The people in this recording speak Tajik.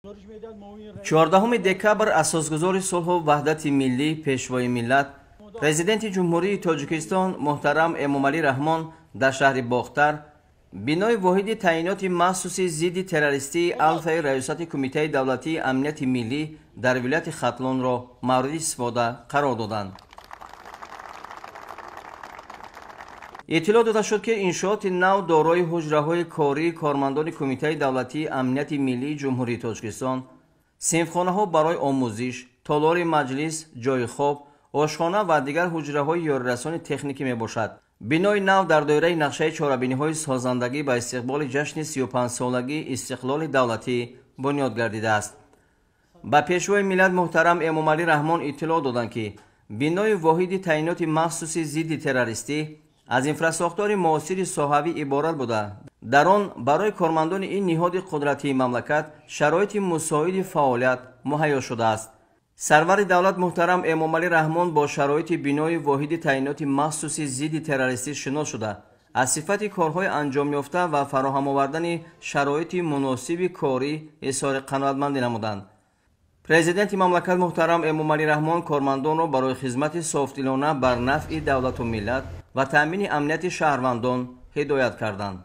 14 декабр асосгузори сулҳу ваҳдати миллӣ пешвои миллат президенти ҷумҳурии Тоҷикистон муҳтарам Эмомалӣ Раҳмон дар шаҳри Бохтар бинои воҳиди таъиноти махсуси зидди террористии алфаи раёсати Кумитаи давлатии амнияти миллӣ дар вилояти Хатлонро мавриди истифода қарор доданд. иттилоъ дода шуд, ки иншооти нав дорои ҳуҷраҳои кории кормандони Кумитаи давлатии амнияти миллии ҷумҳурии Тоҷикистон, синфхонаҳо барои омӯзиш, толори маҷлис, ҷойи хоб, ошхона ва дигар ҳуҷраҳои ёрирасони техникӣ мебошад. бинои нав дар доираи нақшаи чорабиниҳои созандагӣ ба истиқболи ҷашни 35-солагии истиқлоли давлатӣ бунёд гардидааст. ба пешвои миллат муҳтарам Эмомалӣ Раҳмон иттилоъ доданд, ки бинои воҳиди таъиноти махсуси зидди террористӣ аз инфрасохтори муосири соҳавӣ иборат буда, дар он барои кормандони ин ниҳоди қудратии мамлакат шароити мусоиди фаъолият муҳайё шудааст. сарвари давлат муҳтарам Эмомалӣ Раҳмон бо шароити бинои воҳиди таъиноти махсуси зидди террористӣ шинос шуда, аз сифати корҳои анҷомёфта ва фароҳам овардани шароити муносиби корӣ изҳори қаноатмандӣ намуданд. президенти мамлакат муҳтарам Эмомалӣ Раҳмон кормандонро барои хизмати софдилона бар нафъи давлату миллат ва таъмини амнияти шаҳрвандон ҳидоят карданд.